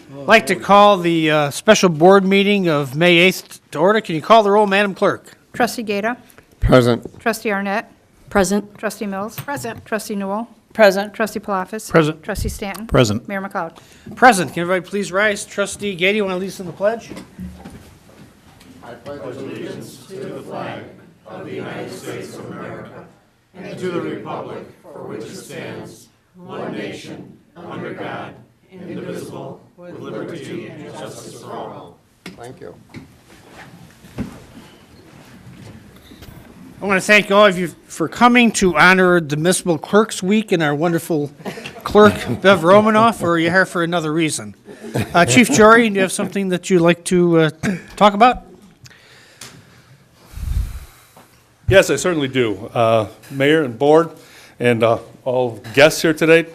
I'd like to call the special board meeting of May 8th to order. Can you call the roll, Madam Clerk? Trustee Gata. Present. Trustee Arnett. Present. Trustee Mills. Present. Trustee Newell. Present. Trustee Palafis. Present. Trustee Stanton. Present. Mayor McLeod. Present. Can everybody please rise? Trustee Gady, you want to lead us in the pledge? Thank you. I want to thank all of you for coming to honor the Municipal Clerks Week and our wonderful clerk, Bev Romanoff, or are you here for another reason? Chief Jory, do you have something that you'd like to talk about? Yes, I certainly do. Mayor and board and all guests here today,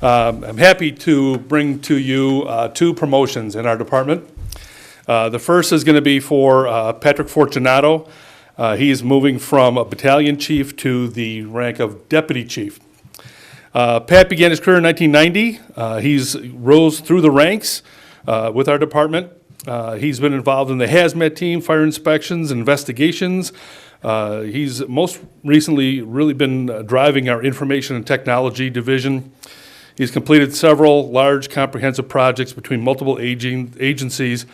I'm happy to bring to you two promotions in our department. The first is going to be for Patrick Fortunato. He's moving from a battalion chief to the rank of deputy chief. Pat began his career in 1990. He's rose through the ranks with our department. He's been involved in the hazmat team, fire inspections, investigations. He's most recently really been driving our information and technology division. He's completed several large comprehensive projects between multiple agencies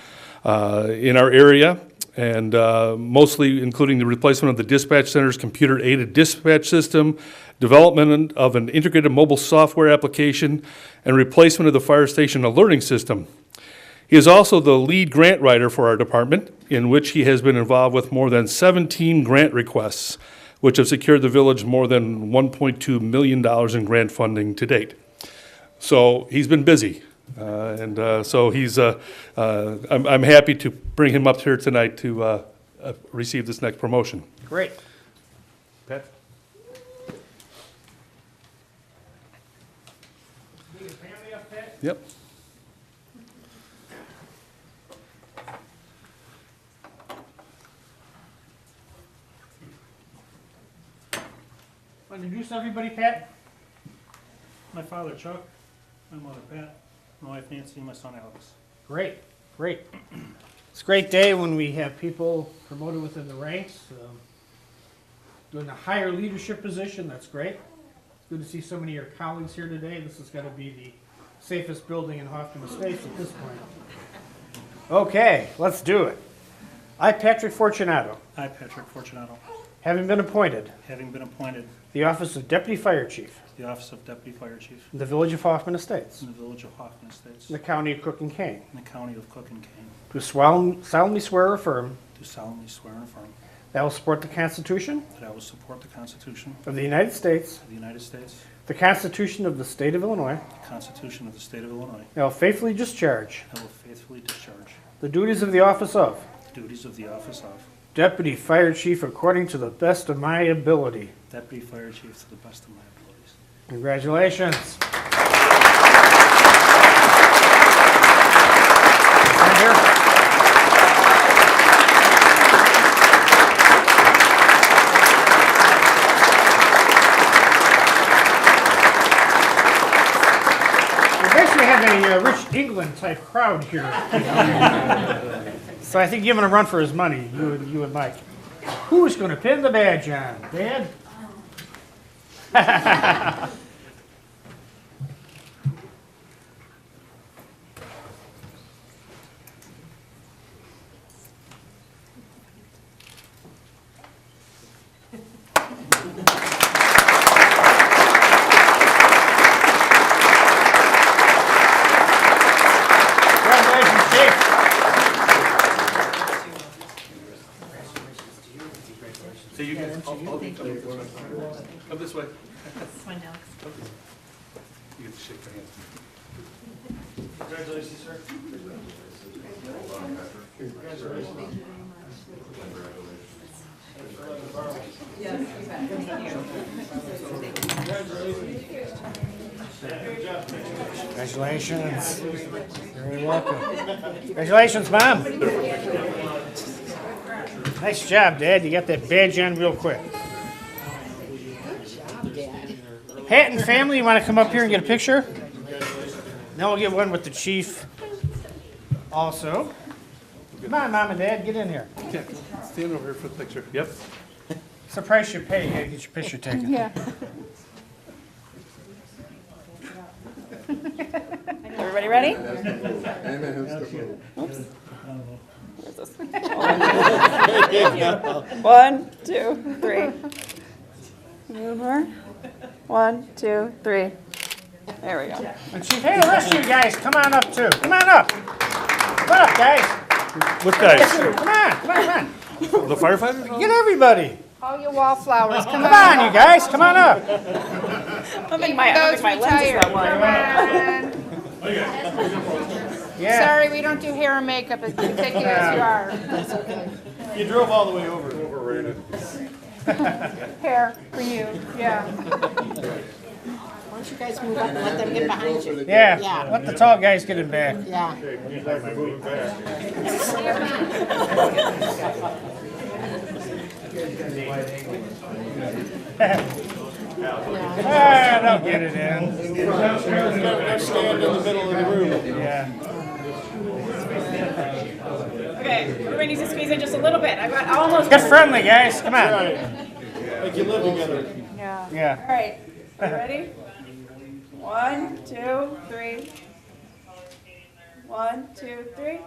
in our area, and mostly including the replacement of the dispatch center's computer-aided dispatch system, development of an integrated mobile software application, and replacement of the fire station alerting system. He is also the lead grant writer for our department, in which he has been involved with more than 17 grant requests, which have secured the village more than $1.2 million in grant funding to date. So he's been busy. So he's, I'm happy to bring him up here tonight to receive this next promotion. Great. Pat? Yep. Want to introduce everybody, Pat? My father, Chuck. My mother, Pat. My wife, Nancy, and my son, Alex. Great, great. It's a great day when we have people promoted within the ranks, doing a higher leadership position. That's great. It's good to see so many of your colleagues here today. This is going to be the safest building in Hoffman Estates at this point. Okay, let's do it. I, Patrick Fortunato, I, Patrick Fortunato, having been appointed having been appointed the office of Deputy Fire Chief to the office of Deputy Fire Chief in the village of Hoffman Estates, in the village of Hoffman Estates, in the county of Cook and Kane, in the county of Cook and Kane, do solemnly swear or affirm do solemnly swear and affirm that I will support the Constitution that I will support the Constitution of the United States, of the United States, the Constitution of the State of Illinois, the Constitution of the State of Illinois, and I will faithfully discharge and will faithfully discharge the duties of the office of the duties of the office of Deputy Fire Chief according to the best of my ability. Deputy Fire Chief to the best of my abilities. Congratulations. Stand here. We basically have a Rich England type crowd here. So I think give him a run for his money, you and Mike. Who's going to pin the badge on? Dad? Congratulations, Chief. So you can, come this way. You get to shake their hands. Congratulations, sir. Congratulations. You're very welcome. Congratulations, Mom. Nice job, Dad. You got that badge on real quick. Pat and family, you want to come up here and get a picture? Then we'll get one with the chief Also, come on, Mom and Dad, get in here. Stand over here for the picture. Yep. It's the price you pay, you gotta get your picture taken. Yeah. Everybody ready? One, two, three. One more. 1, 2, 3. There we go. And Chief, hey, the rest of you guys, come on up too. Come on up. Come on up, guys. What guys? Come on. The firefighters? Get everybody. All you wallflowers, come Come on, you guys, come on up. I'll make my lenses that one. Yeah. Sorry, we don't do hair and makeup as ridiculous as you are. That's okay. You drove all the way over. Overrated. Hair for you, yeah. Why don't you guys move up and let them get behind you? Yeah. Yeah. Let the tall guys get in back. Yeah. Ah, don't get it in. Stand in the middle of the room. Yeah. Okay, everybody needs to squeeze in just a little bit. I've got almost. Get friendly, guys. Come on. Like you live together. Yeah. Yeah. All right. You ready? 1, 2, 3. 1, 2, 3.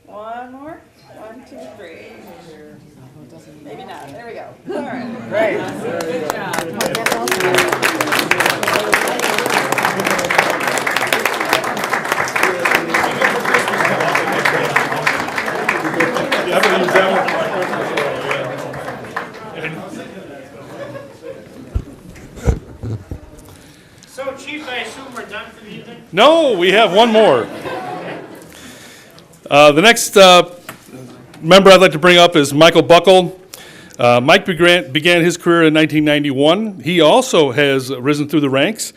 One more. 1, 2, 3. Maybe not. There we go. All right. Great. Good job. So, Chief, I assume we're done for the evening? No, we have one more. The next member I'd like to bring up is Michael Buckle. Mike began his career in 1991. He also has risen through the ranks.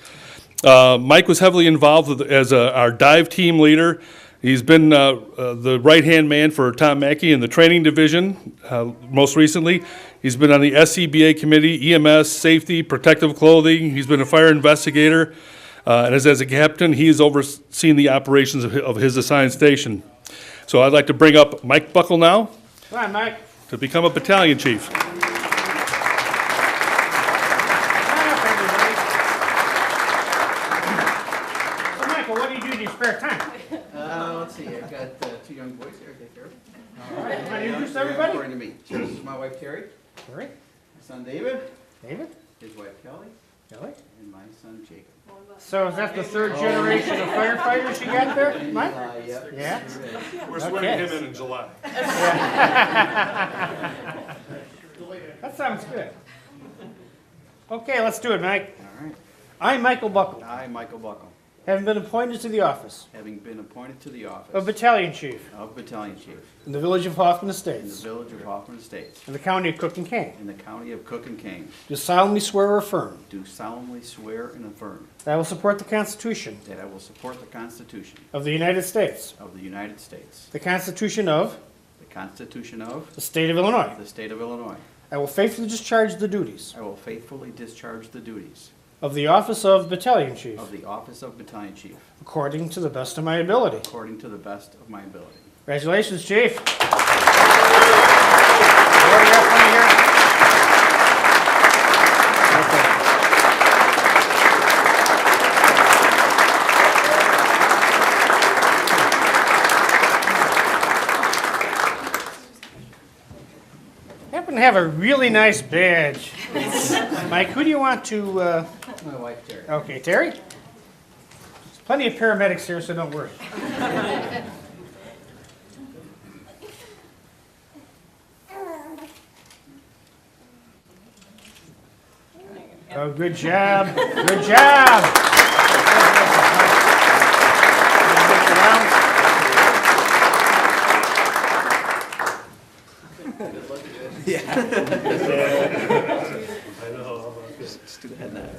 Mike was heavily involved as our dive team leader. He's been the right-hand man for Tom Mackey in the training division most recently. He's been on the SCBA committee, EMS, safety, protective clothing. He's been a fire investigator. And as a captain, he has overseen the operations of his assigned station. So I'd like to bring up Mike Buckle now Come on, Mike. to become a battalion chief. Come on up, everybody. So, Michael, what do you do in your spare time? Let's see, I've got 2 young boys here to take care of. All right, you want to introduce everybody? Important to me. So this is my wife Terry, All right. my son David, David? his wife Kelly, Kelly? and my son Jacob. So is that the third generation of firefighters you got there, Mike? Yep. Yeah? We're swearing him in July. That sounds good. Okay, let's do it, Mike. All right. I'm Michael Buckle, I, Michael Buckle, having been appointed to the office having been appointed to the office of Battalion Chief of Battalion Chief in the village of Hoffman in the Estates, village of Hoffman Estates, in the county of Cook and Kane, in the county of Cook and Kane, do solemnly swear or affirm do solemnly swear and affirm that I will support the Constitution that I will support the Constitution of the United States, of the United States, the Constitution of the Constitution of the State of Illinois. the State of Illinois. I will faithfully discharge the duties I will faithfully discharge the duties of the office of Battalion Chief of the office of Battalion Chief according to the best of my ability. according to the best of my ability. Congratulations, Chief. Order up front here. Happen to have a really nice badge. Mike, who do you want to, My wife Terry. okay, Terry? There's plenty of paramedics here, so don't worry. Oh, good job. Good job. Just do the head nod.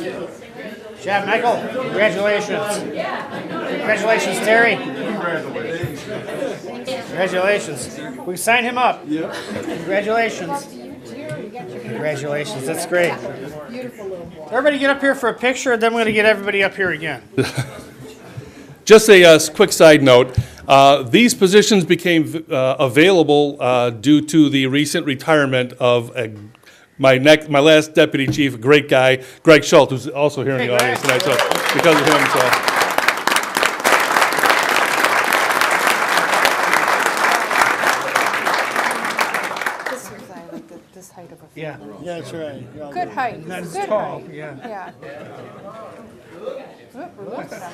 Good job, Michael. Congratulations. Congratulations, Terry. Congratulations. We can sign him up. Congratulations. Congratulations, that's great. Everybody get up here for a picture, and then we're going to get everybody up here again. Just a quick side note, these positions became available due to the recent retirement of my last deputy chief, a great guy, Greg Schultz, who's also here in Hey, the audience Greg. tonight, so because of him, so. This is, I like this height of a. Yeah. Yeah, that's right. Good height, Not as good tall, height. yeah. Yeah. Oop, we're losing them.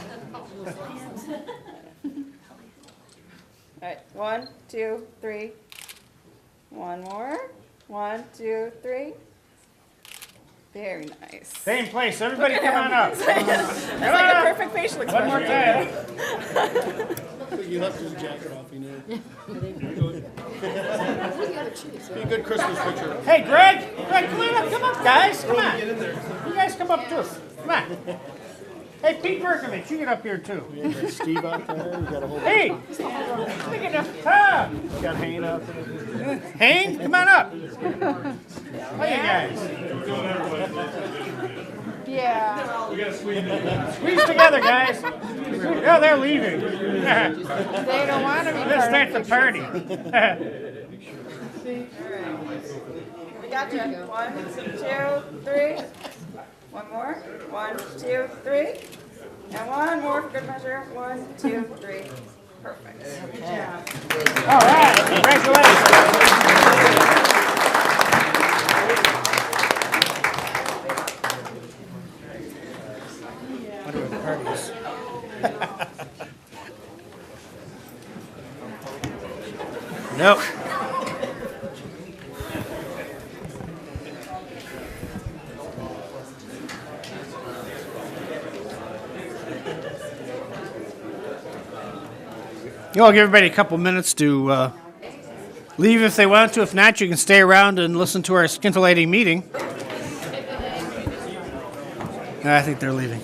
All right, 1, 2, 3. One more. 1, 2, 3. Very nice. Same place, everybody come on up. That's like a perfect facial One expression. more time. You left his jacket off, you know. Be a good Christmas picture. Hey, Greg, come up, guys, come on. You guys come up too, come on. Hey, Pete Berkovich, you get up here too. You got Steve out there, you got a whole. Hey, look at the Tom. You got Hayne out there. Hayne, come on up. How you guys? Yeah, Squeeze together, guys. Oh, they're leaving. they don't want to be Let's part start of the it. party. We got you. 1, 2, 3. One more. 1, 2, 3. And one more for good measure. 1, 2, 3. Perfect. Good job. All right, congratulations. Wonder what the party is. Nope. You all give everybody a couple minutes to leave if they want to. If not, you can stay around and listen to our scintillating meeting. I think they're leaving.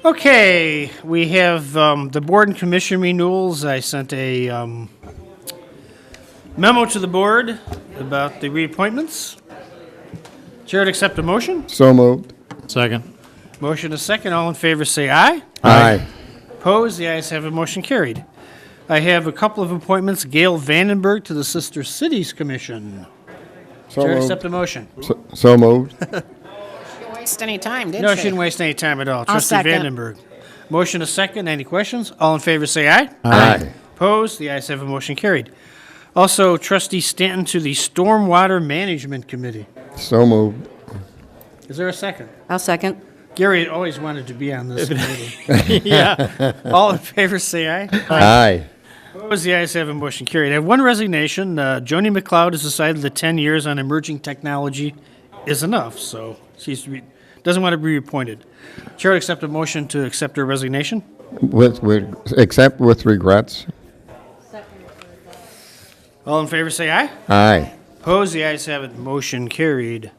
Okay, we have the board and commission renewals. I sent a memo to the board about the reappointments. Chair would accept a motion. So moved. Second. Motion is second. All in favor say aye. Aye. Opposed? The ayes have a motion carried. I have a couple of appointments. Gail Vandenberg to the Sister Cities Commission. So Chair would moved. accept a motion. So moved. Waste any time, did No, she? she didn't waste any time at all. I'll Trustee second. Vandenberg. Motion is second. Any questions? All in favor say aye. Aye. Opposed? The ayes have a motion carried. Also, Trustee Stanton to the Stormwater Management Committee. So moved. Is there a second? I'll second. Gary always wanted to be on this committee. Yeah. All in favor say aye. Aye. Opposed? The ayes have a motion carried. I have one resignation. Joni McLeod has decided that 10 years on emerging technology is enough, so she's doesn't want to be reappointed. Chair would accept a motion to accept her resignation. Except with regrets. All in favor say aye. Aye. Opposed? The ayes have it. Motion carried.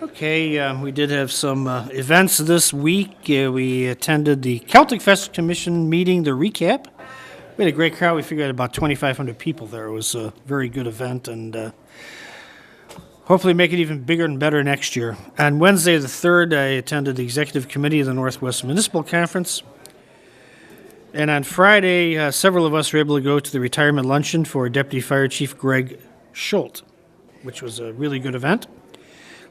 Okay, we did have some events this week. We attended the Celtic Fest Commission meeting, the recap. We had a great crowd. We figured about 2,500 people there. It was a very good event, and hopefully make it even bigger and better next year. On Wednesday the 3rd, I attended the Executive Committee of the Northwest Municipal Conference. And on Friday, several of us were able to go to the retirement luncheon for Deputy Fire Chief Greg Schultz, which was a really good event.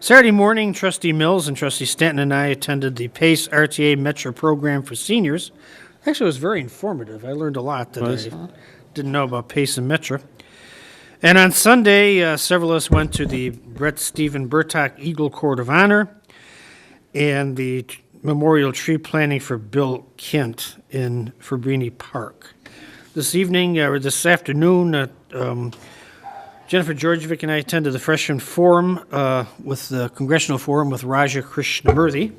Saturday morning, Trustee Mills and Trustee Stanton and I attended the PACE RTA Metro program for seniors. Actually, it was very informative. I learned a lot that I didn't know about PACE and Metro. And on Sunday, several of us went to the Brett Stephen Burtock Eagle Court of Honor. and the memorial tree planting for Bill Kent in Fabrini Park. This evening, or this afternoon, Jennifer Georgievic and I attended the Freshman Forum with the Congressional Forum with Raja Krishnamurthy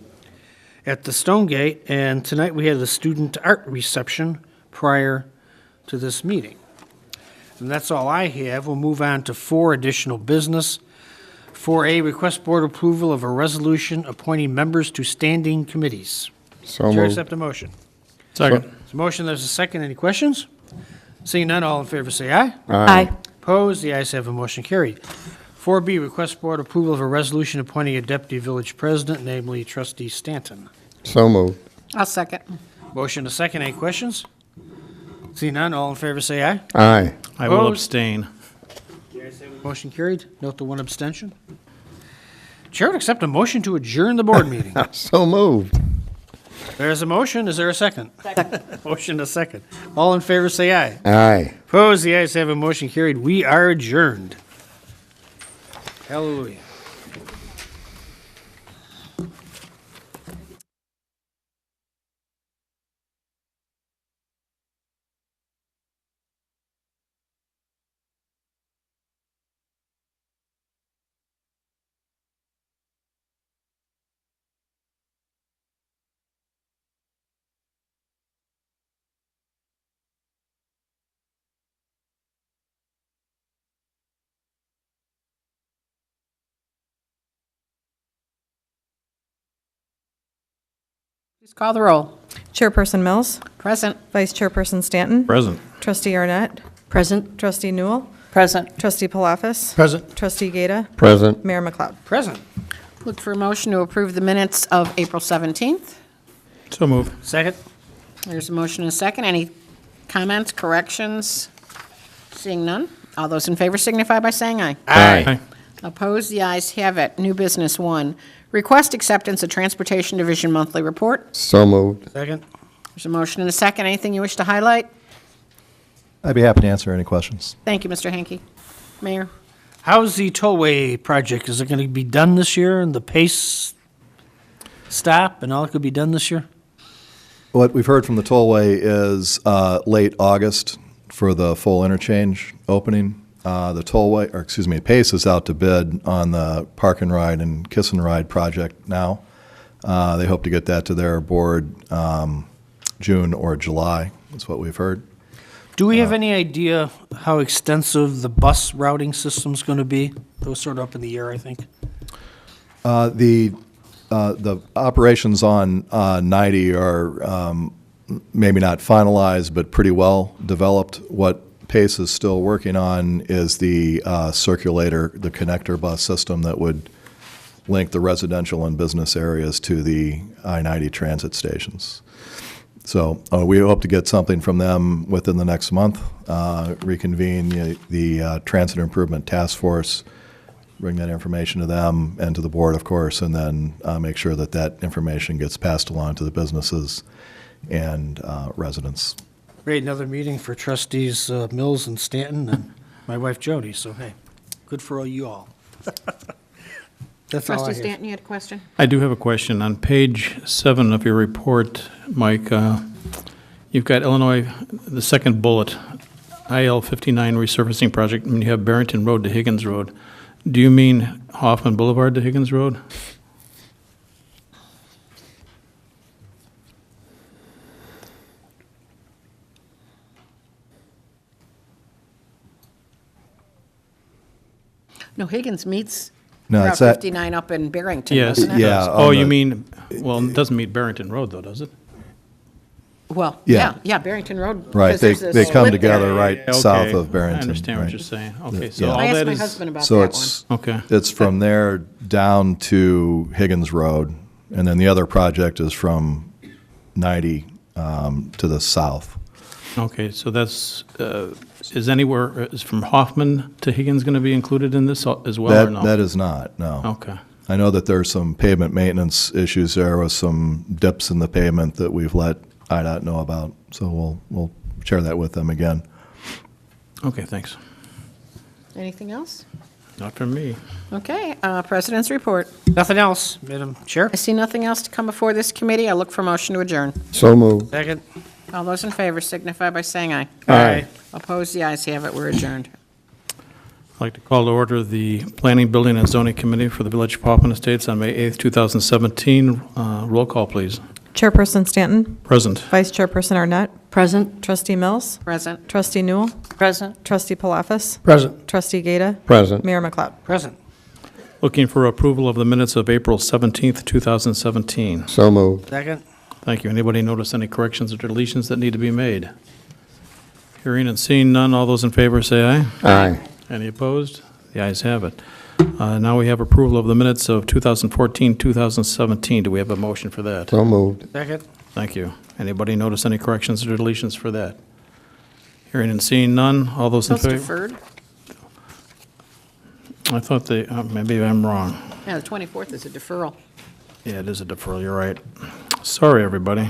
at the Stonegate, and tonight we had the student art reception prior to this meeting. And that's all I have. We'll move on to 4 additional business. 4A, request board approval of a resolution appointing members to standing committees. So Chair, moved. accept a motion. Second. There's a motion, there's a second. Any questions? Seeing none, all in favor say aye. Aye. Opposed? The ayes have a motion carried. 4B, request board approval of a resolution appointing a deputy village president, namely trustee Stanton. So moved. I'll second. Motion, a second. Any questions? Seeing none, all in favor say aye. Aye. I will Opposed? abstain. Motion carried. Note the 1 abstention. Chair would accept a motion to adjourn the board meeting. So moved. There's a motion. Is there a second? Motion, a second. All in favor say aye. Aye. Opposed? The ayes have a motion carried. We are adjourned. Hallelujah. Please call the roll. Chairperson Mills, Present. Vice Chairperson Stanton, Present. Trustee Arnett, Present. Trustee Newell, Present. Trustee Palafis, Present. Trustee Gata, Present. Mayor McLeod. Present. Look for a motion to approve the minutes of April 17th. So moved. Second. There's a motion and a second. Any comments, corrections? Seeing none. All those in favor signify by saying aye. Aye. Opposed? The ayes have it. New business 1. Request acceptance of Transportation Division monthly report. So moved. Second. There's a motion and a second. Anything you wish to highlight? I'd be happy to answer any questions. Thank you, Mr. Henke. Mayor? How's the tollway project? Is it going to be done this year and the pace stop and all it could be done this year? What we've heard from the tollway is late August for the full interchange opening. The tollway, or excuse me, Pace is out to bid on the Park and Ride and Kiss and Ride project now. They hope to get that to their board June or July, is what we've heard. Do we have any idea how extensive the bus routing system's going to be? That was sort of up in the air, I think. The operations on 90 are maybe not finalized, but pretty well developed. What Pace is still working on is the circulator, the connector bus system that would link the residential and business areas to the I-90 transit stations. So we hope to get something from them within the next month, reconvene the Transit Improvement Task Force, bring that information to them and to the board, of course, and then make sure that that information gets passed along to the businesses and residents. Great, another meeting for trustees Mills and Stanton and my wife Jody, so hey, good for all you all. That's all I Trustee have. Stanton, you had a question? I do have a question. On page 7 of your report, Mike, you've got Illinois, the second bullet, IL-59 resurfacing project, and you have Barrington Road to Higgins Road. Do you mean Hoffman Boulevard to Higgins Road? No, Higgins meets No, Route it's that, 59 up in Barrington, Yes. doesn't it? yeah. Oh, on you the- mean, well, it doesn't meet Barrington Road, though, does it? Well, Yeah. yeah, Barrington Road. Right, because there's a they come split there. together right Okay, south of Barrington. I understand what right. you're saying. Okay, so Yeah. all I asked that my is, husband about So that it's, okay. it's from there down to Higgins Road, and then the other project is from 90 to the south. Okay, so that's, is from Hoffman to Higgins going to be included in this as well, or no? That is not, no. Okay, I know that there's some pavement maintenance issues there with some dips in the pavement that we've let IDOT know about, so we'll share that with them again. okay, thanks. one. Anything else? Not from me. Okay, President's report. Nothing else, Madam Chair? I see nothing else to come before this committee. I look for motion to adjourn. So moved. Second. All those in favor signify by saying aye. Aye. Opposed, the ayes have it. We're adjourned. I'd like to call to order the Planning, Building, and Zoning Committee for the Village of Hoffman Estates on May 8th, 2017. Roll call, please. Chairperson Stanton. Present. Vice Chairperson Arnett. Present. Trustee Mills. Present. Trustee Newell. Present. Trustee Palafis. Present. Trustee Gata. Present. Mayor McLeod. Present. Looking for approval of the minutes of April 17th, 2017. So moved. Second. Thank you. Anybody notice any corrections or deletions that need to be made? Hearing and seeing none, all those in favor say aye. Aye. Any opposed? The ayes have it. Now we have approval of the minutes of 2014, 2017. Do we have a motion for that? So moved. Second. Thank you. Anybody notice any corrections or deletions for that? Hearing and seeing none, all those in Those favor? deferred? I thought they, maybe I'm wrong. Yeah, the 24th is a deferral. Yeah, it is a deferral, you're right. Sorry, everybody.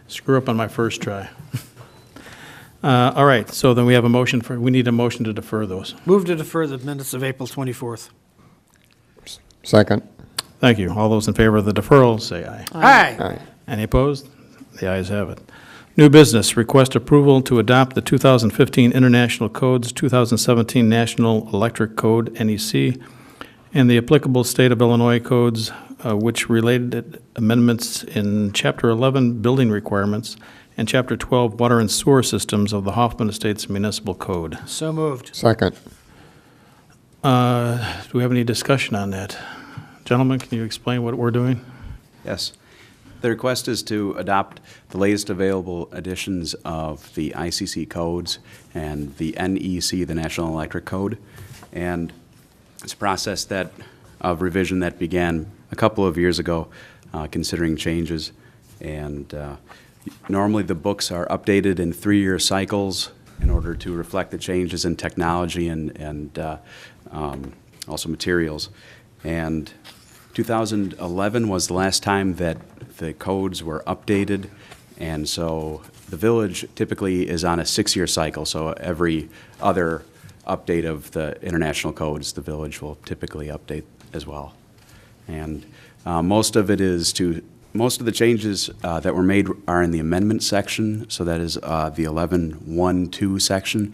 Screw up on my first try. All right, so then we have a motion for, we need a motion to defer those. Move to defer the minutes of April 24th. Second. Thank you. All those in favor of the deferral, say aye. Aye. Aye. Any opposed? The ayes have it. New business, request approval to adopt the 2015 International Codes, 2017 National Electric Code, NEC, and the applicable state of Illinois codes, which related amendments in Chapter 11, Building Requirements, and Chapter 12, Water and Sewer Systems of the Hoffman Estates Municipal Code. So moved. Second. Do we have any discussion on that? Gentlemen, can you explain what we're doing? Yes. The request is to adopt the latest available editions of the ICC codes and the NEC, the National Electric Code. And it's a process of revision that began a couple of years ago, considering changes. And normally the books are updated in 3-year cycles in order to reflect the changes in technology and also materials. And 2011 was the last time that the codes were updated, and so the village typically is on a 6-year cycle, so every other update of the international codes, the village will typically update as well. And most of the changes that were made are in the amendment section, so that is the 11.1.2 section,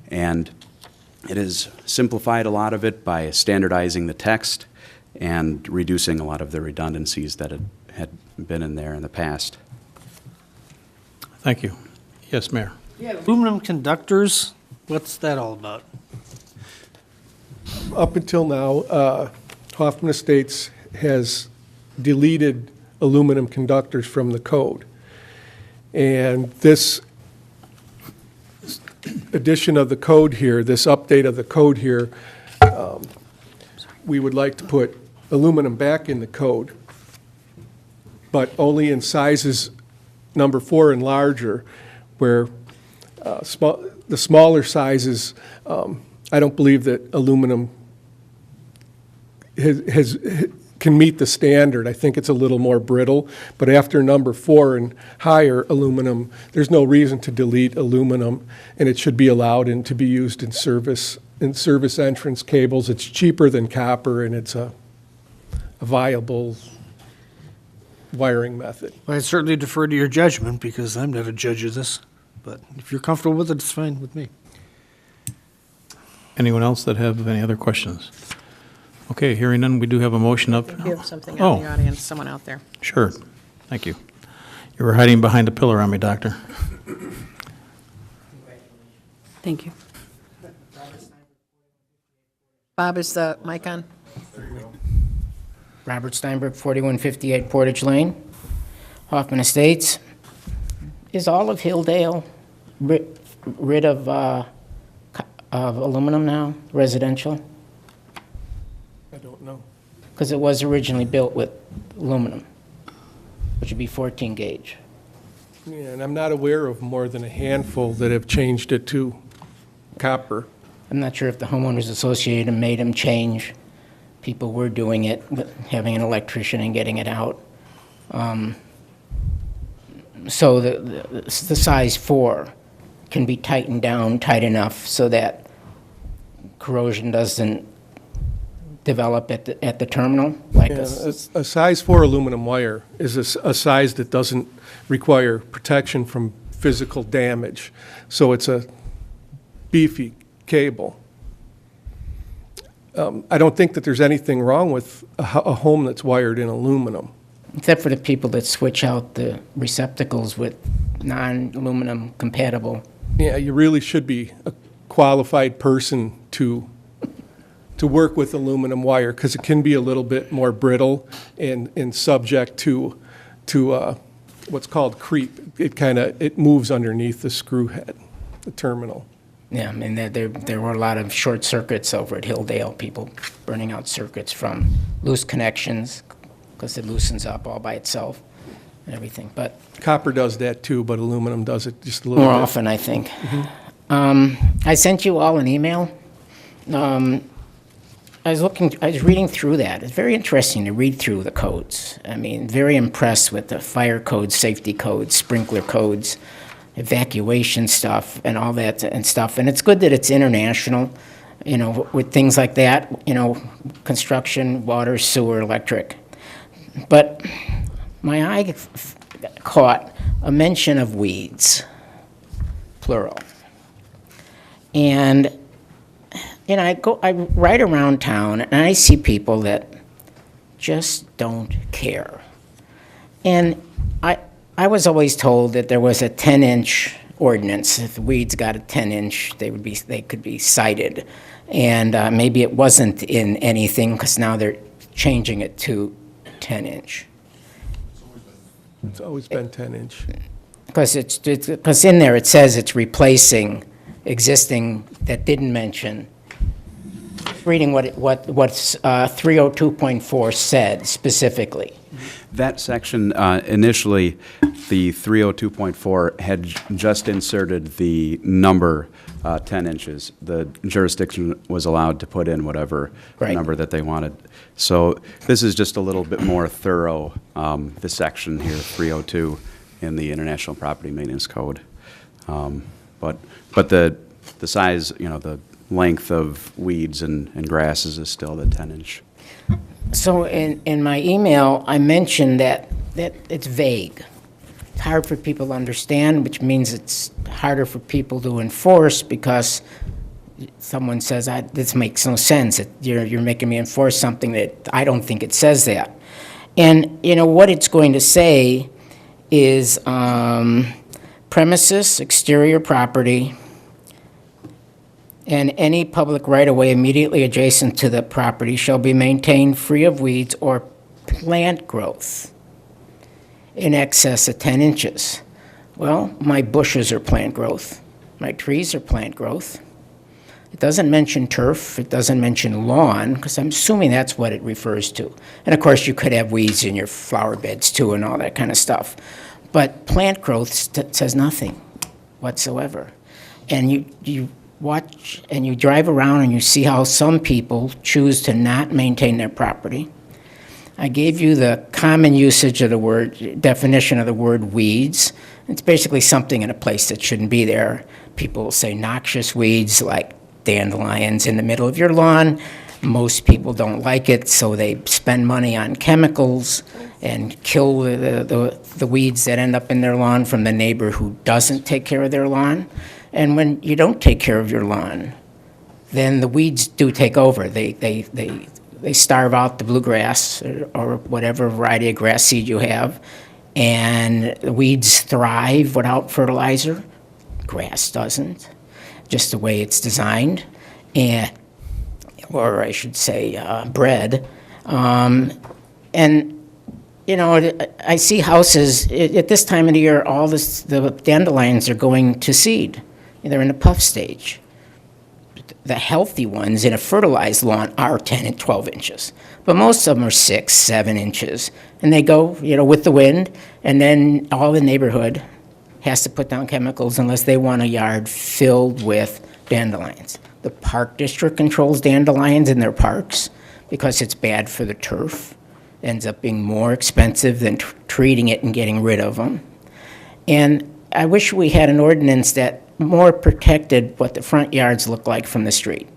and it has simplified a lot of it by standardizing the text and reducing a lot of the redundancies that had been in there in the past. Thank you. Yes, Mayor. Yeah, aluminum conductors, what's that all about? Up until now, Hoffman Estates has deleted aluminum conductors from the code. And this edition of the code here, this update of the code here, we would like to put aluminum back in the code, but only in sizes number 4 and larger, where the smaller sizes, I don't believe that aluminum can meet the standard. I think it's a little more brittle, but after number 4 and higher aluminum, there's no reason to delete aluminum, and it should be allowed and to be used in service entrance cables. It's cheaper than copper, and it's a viable wiring method. Well, I certainly defer to your judgment, because I'm not a judge of this, but if you're comfortable with it, it's fine with me. Anyone else that have any other questions? Okay, hearing none, we do have a motion up. You have something out in the audience, someone out there. Sure. Thank you. You were hiding behind a pillar on me, Doctor. Thank you. Bob, is the mic on? Robert Steinberg, 4158 Portage Lane, Hoffman Estates. Is all of Hilldale rid of aluminum now, residential? I don't know. Because it was originally built with aluminum, which would be 14 gauge. Yeah, and I'm not aware of more than a handful that have changed it to copper. I'm not sure if the homeowners association made them change. People were doing it, but having an electrician and getting it out. So the size 4 can be tightened down tight enough so that corrosion doesn't develop at the terminal? Like Yeah, a size 4 aluminum wire is a size that doesn't require protection from physical damage. So it's a beefy cable. I don't think that there's anything wrong with a home that's wired in aluminum. Except for the people that switch out the receptacles with non-aluminum compatible. Yeah, you really should be a qualified person to work with aluminum wire, because it can be a little bit more brittle and subject to what's called creep. It moves underneath the screw head, the terminal. Yeah, I mean, there were a lot of short circuits over at Hilldale, people burning out circuits from loose connections, because it loosens up all by itself and everything, but Copper does that too, but aluminum does it just a little more bit. often, I think. I sent you all an email. I was reading through that. It's very interesting to read through the codes. I mean, very impressed with the fire codes, safety codes, sprinkler codes, evacuation stuff, and all that and stuff. And it's good that it's international, with things like that, construction, water, sewer, electric. But my eye caught a mention of weeds, plural. And I ride around town and I see people that just don't care. And I was always told that there was a 10-inch ordinance. If the weeds got a 10-inch, they could be cited. And maybe it wasn't in anything, because now they're changing it to 10-inch. It's always been 10-inch. Because in there it says it's replacing existing that didn't mention. Reading what 302.4 said specifically. That section, initially, the 302.4 had just inserted the number 10 inches. The jurisdiction was allowed to put in whatever number that they wanted. So this is just a little bit more thorough, this section here, 302, in the International Property Maintenance Code. But the size, the length of weeds and grasses is still the 10-inch. So in my email, I mentioned that it's vague. It's hard for people to understand, which means it's harder for people to enforce, because someone says, this makes no sense. You're making me enforce something that I don't think it says that. And what it's going to say is premises, exterior property, and any public right-of-way immediately adjacent to the property shall be maintained free of weeds or plant growth in excess of 10 inches. Well, my bushes are plant growth. My trees are plant growth. It doesn't mention turf. It doesn't mention lawn, because I'm assuming that's what it refers to. And of course, you could have weeds in your flower beds too and all that kind of stuff. But plant growth says nothing whatsoever. And you watch and you drive around and you see how some people choose to not maintain their property. I gave you the common usage of the word, definition of the word weeds. It's basically something in a place that shouldn't be there. People will say noxious weeds like dandelions in the middle of your lawn. Most people don't like it, so they spend money on chemicals and kill the weeds that end up in their lawn from the neighbor who doesn't take care of their lawn. And when you don't take care of your lawn, then the weeds do take over. They starve out the bluegrass or whatever variety of grass seed you have, and the weeds thrive without fertilizer. Grass doesn't, just the way it's designed, or I should say bred. And I see houses at this time of the year. The dandelions are going to seed. They're in the puff stage. The healthy ones in a fertilized lawn are 10 and 12 inches, but most of them are 6, 7 inches, and they go, with the wind, and then all the neighborhood has to put down chemicals unless they want a yard filled with dandelions. The park district controls dandelions in their parks because it's bad for the turf. It ends up being more expensive than treating it and getting rid of them. And I wish we had an ordinance that more protected what the front yards look like from the street.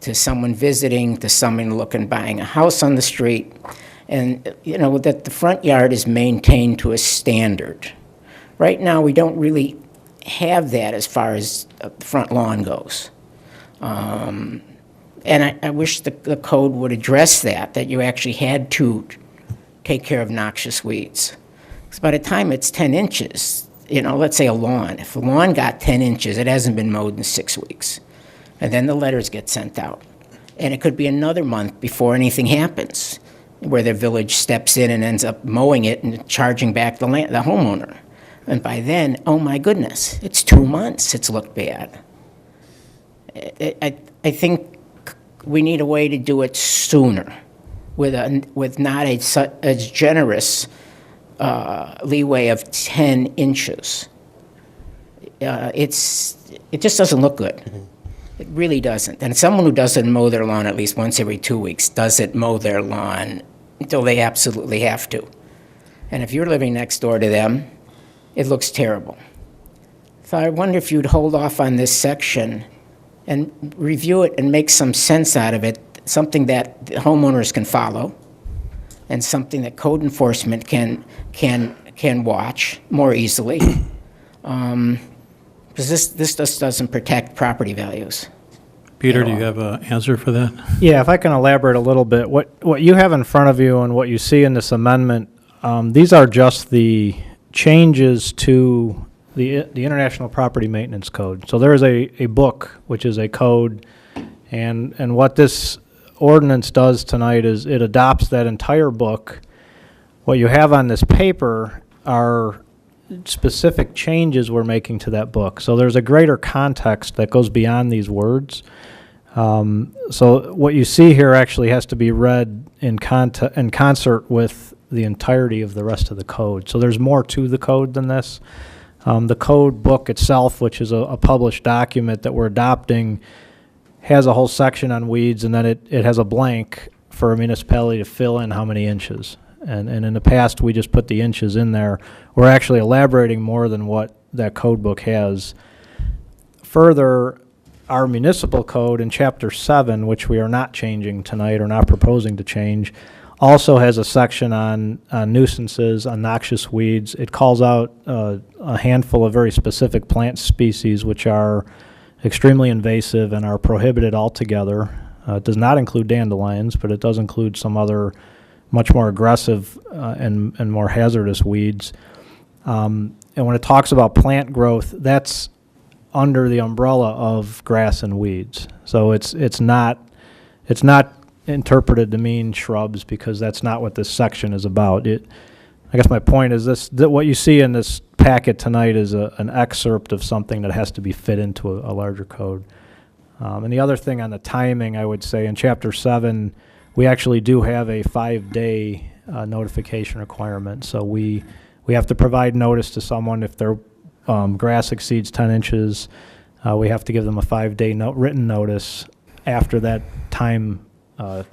to someone visiting, to someone looking, buying a house on the street. And, you know, that the front yard is maintained to a standard. Right now, we don't really have that as far as the front lawn goes. And I wish the code would address that you actually had to take care of noxious weeds. Because by the time it's 10 inches, you know, let's say a lawn, if a lawn got 10 inches, it hasn't been mowed in 6 weeks. And then the letters get sent out. And it could be another month before anything happens, where the village steps in and ends up mowing it and charging back the homeowner. And by then, oh my goodness, it's 2 months it's looked bad. I think we need a way to do it sooner, with not as generous leeway of 10 inches. It just doesn't look good. It really doesn't. And someone who doesn't mow their lawn at least once every 2 weeks doesn't mow their lawn until they absolutely have to. And if you're living next door to them, it looks terrible. So I wonder if you'd hold off on this section and review it and make some sense out of it, something that the homeowners can follow, and something that code enforcement can watch more easily. Because this just doesn't protect property values. Peter, do you have an answer for that? Yeah, if I can elaborate a little bit. What you have in front of you and what you see in this amendment, these are just the changes to the International Property Maintenance Code. So there is a book, which is a code, and what this ordinance does tonight is it adopts that entire book. What you have on this paper are specific changes we're making to that book. So there's a greater context that goes beyond these words. So what you see here actually has to be read in concert with the entirety of the rest of the code. So there's more to the code than this. The code book itself, which is a published document that we're adopting, has a whole section on weeds, and then it has a blank for a municipality to fill in how many inches. And in the past, we just put the inches in there. We're actually elaborating more than what that code book has. Further, our municipal code in Chapter 7, which we are not changing tonight or not proposing to change, also has a section on nuisances, on noxious weeds. It calls out a handful of very specific plant species which are extremely invasive and are prohibited altogether. It does not include dandelions, but it does include some other much more aggressive and more hazardous weeds. And when it talks about plant growth, that's under the umbrella of grass and weeds. So it's not interpreted to mean shrubs, because that's not what this section is about. I guess my point is that what you see in this packet tonight is an excerpt of something that has to be fit into a larger code. And the other thing on the timing, I would say, in Chapter 7, we actually do have a 5-day notification requirement. So we have to provide notice to someone if their grass exceeds 10 inches. We have to give them a 5-day written notice. After that time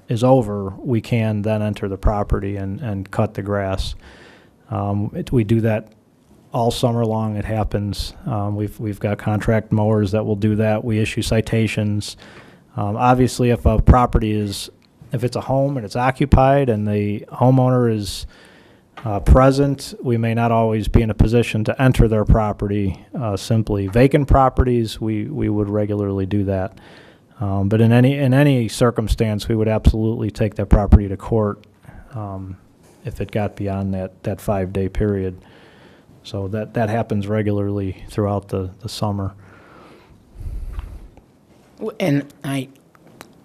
is over, we can then enter the property and cut the grass. We do that all summer long. It happens. We've got contract mowers that will do that. We issue citations. Obviously, if a property if it's a home and it's occupied and the homeowner is present, we may not always be in a position to enter their property simply. Vacant properties, we would regularly do that. But in any circumstance, we would absolutely take that property to court if it got beyond that 5-day period. So that happens regularly throughout the summer. And I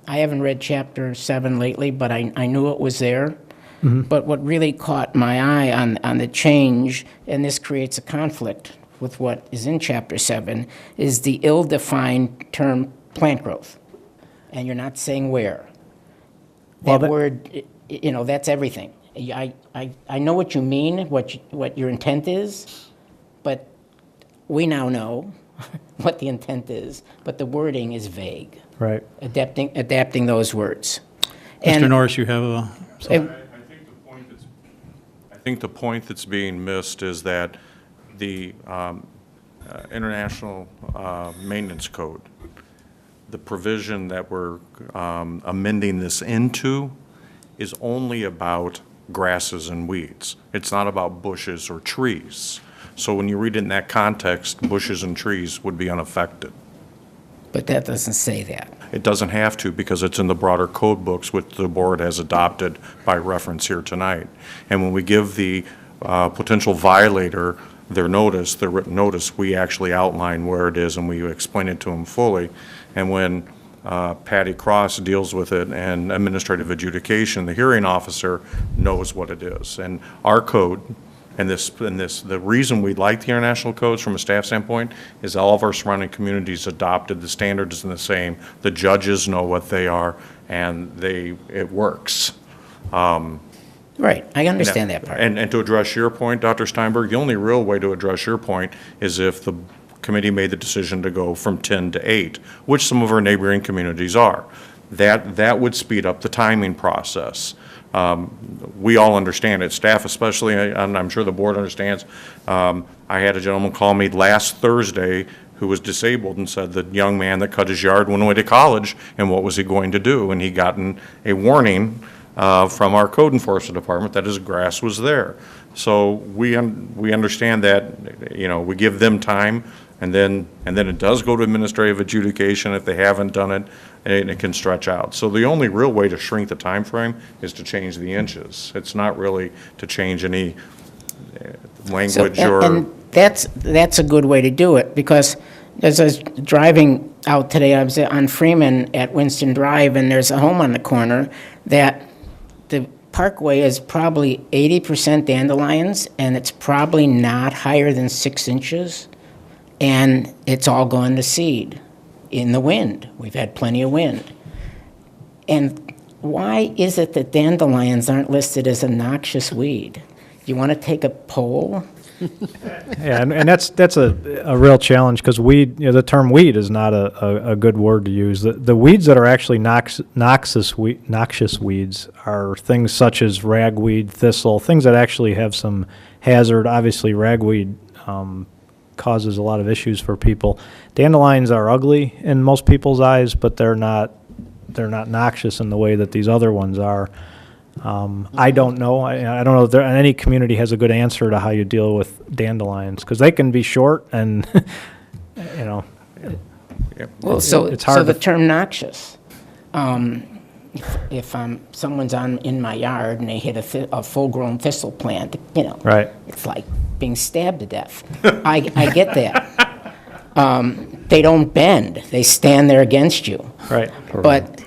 haven't read Chapter 7 lately, but I knew it was there. Mm-hmm. But what really caught my eye on the change, and this creates a conflict with what is in Chapter 7, is the ill-defined term plant growth. And you're not saying where. That word, that's everything. I know what you mean, what your intent is, but we now know what the intent is, but the wording is vague. Right. Adapting those words. Mr. Norris, you have I think the point that's being missed is that the International Maintenance Code, the provision that we're amending this into is only about grasses and weeds. It's not about bushes or trees. So when you read it in that context, bushes and trees would be unaffected. But that doesn't say that. It doesn't have to, because it's in the broader code books, which the board has adopted by reference here tonight. And when we give the potential violator their written notice, we actually outline where it is and we explain it to them fully. And when Patty Cross deals with it and administrative adjudication, the hearing officer knows what it is. And our code, the reason we like the international codes from a staff standpoint is all of our surrounding communities adopted the standards the same. The judges know what they are, and it works. Right, I understand that part. And to address your point, Dr. Steinberg, the only real way to address your point is if the committee made the decision to go from 10 to 8, which some of our neighboring communities are. That would speed up the timing process. We all understand it, staff especially, and I'm sure the board understands. I had a gentleman call me last Thursday who was disabled and said the young man that cut his yard went away to college, and what was he going to do? And he gotten a warning from our code enforcement department that his grass was there. So we understand that, we give them time, and then it does go to administrative adjudication if they haven't done it, and it can stretch out. So the only real way to shrink the time frame is to change the inches. It's not really to change any language And that's a good way to do it, because as I was driving out today, I was on Freeman at Winston Drive, and there's a home on the corner that the parkway is probably 80% dandelions, and it's probably not higher than 6 inches, and it's all gone to seed in the wind. We've had plenty of wind. And why is it that dandelions aren't listed as a noxious weed? You want to take a poll? Yeah, and that's a real challenge, because weed, the term weed is not a good word to use. The weeds that are actually noxious weeds are things such as ragweed, thistle, things that actually have some hazard. Obviously, ragweed causes a lot of issues for people. Dandelions are ugly in most people's eyes, but they're not noxious in the way that these other ones are. I don't know. I don't know if any community has a good answer to how you deal with dandelions, because they can be short and, Well, it's hard. So the term noxious, if someone's in my yard and they hit a full-grown thistle plant, right. It's like being stabbed to death. I get that. They don't bend. They stand there against you. Right. But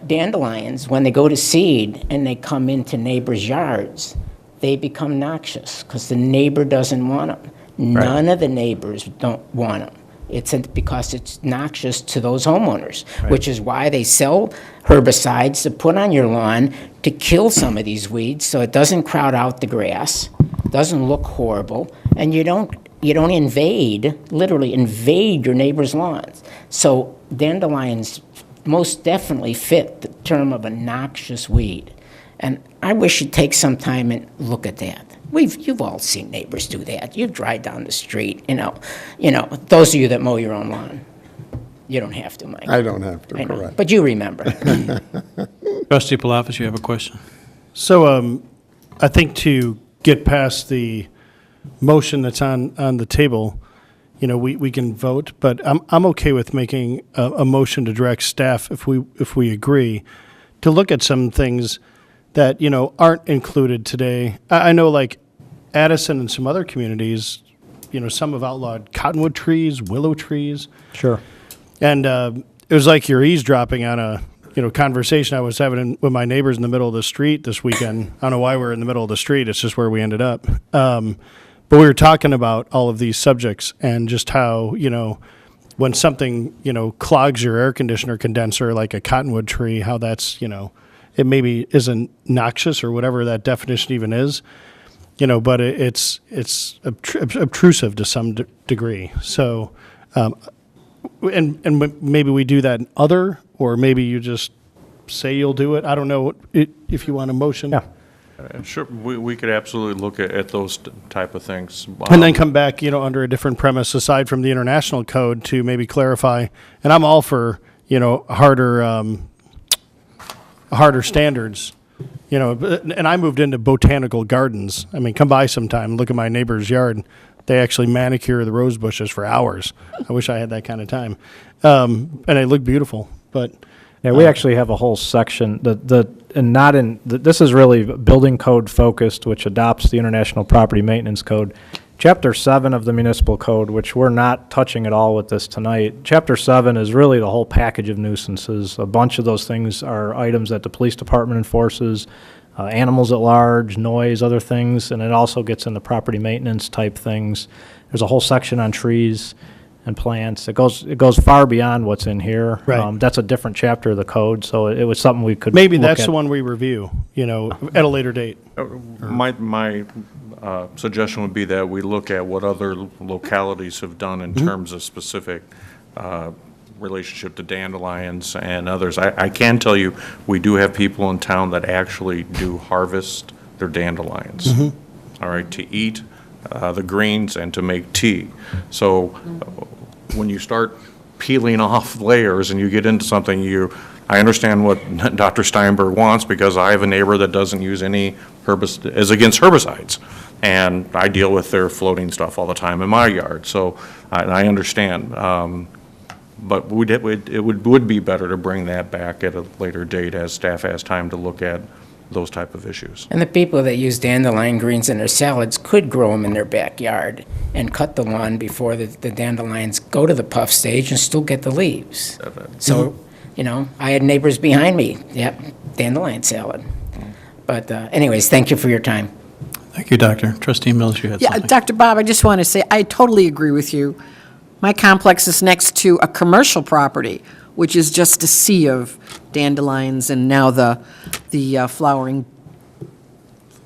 dandelions, when they go to seed and they come into neighbors' yards, they become noxious because the neighbor doesn't want them. None of the neighbors don't want them. Because it's noxious to those homeowners, which is why they sell herbicides to put on your lawn to kill some of these weeds so it doesn't crowd out the grass, doesn't look horrible, and you don't literally invade your neighbor's lawns. So dandelions most definitely fit the term of a noxious weed. And I wish you'd take some time and look at that. You've all seen neighbors do that. You drive down the street, those of you that mow your own lawn. You don't have to, Mike. I don't have to, I know, correct. but you remember. Trustee Palafis, you have a question? So I think to get past the motion that's on the table, we can vote, but I'm okay with making a motion to direct staff, if we agree, to look at some things that, aren't included today. I know, like Addison and some other communities, some have outlawed cottonwood trees, willow trees. Sure. And it was like you're eavesdropping on a conversation I was having with my neighbors in the middle of the street this weekend. I don't know why we're in the middle of the street. It's just where we ended up. But we were talking about all of these subjects and just how, when something, clogs your air conditioner condenser like a cottonwood tree, how that's, it maybe isn't noxious or whatever that definition even is, but it's obtrusive to some degree. So, and maybe we do that in other, or maybe you just say you'll do it. I don't know if you want a motion. Yeah. Sure, we could absolutely look at those type of things. And then come back, under a different premise aside from the international code to maybe clarify. And I'm all for, harder standards. And I moved into botanical gardens. I mean, come by sometime, look at my neighbor's yard. They actually manicure the rose bushes for hours. I wish I had that kind of time. And they look beautiful, but. Yeah, we actually have a whole section this is really building code focused, which adopts the International Property Maintenance Code. Chapter 7 of the Municipal Code, which we're not touching at all with this tonight. Chapter 7 is really the whole package of nuisances. A bunch of those things are items that the police department enforces, animals at large, noise, other things, and it also gets into property maintenance type things. There's a whole section on trees and plants. It goes far beyond what's in here. Right. That's a different chapter of the code, so it was something we could Maybe look that's at. the one we review, at a later date. My suggestion would be that we look at what other localities have done in terms of specific relationship to dandelions and others. I can tell you, we do have people in town that actually do harvest their dandelions, all right, to eat the greens and to make tea. So when you start peeling off layers and you get into something, I understand what Dr. Steinberg wants, because I have a neighbor that doesn't use any is against herbicides. And I deal with their floating stuff all the time in my yard. So I understand. But it would be better to bring that back at a later date as staff has time to look at those type of issues. And the people that use dandelion greens in their salads could grow them in their backyard and cut the lawn before the dandelions go to the puff stage and still get the leaves. So, I had neighbors behind me. Yep, dandelion salad. But anyways, thank you for your time. Thank you, Doctor. Trustee Mills, you had Yeah, something. Dr. Bob, I just want to say, I totally agree with you. My complex is next to a commercial property, which is just a sea of dandelions, and now the flowering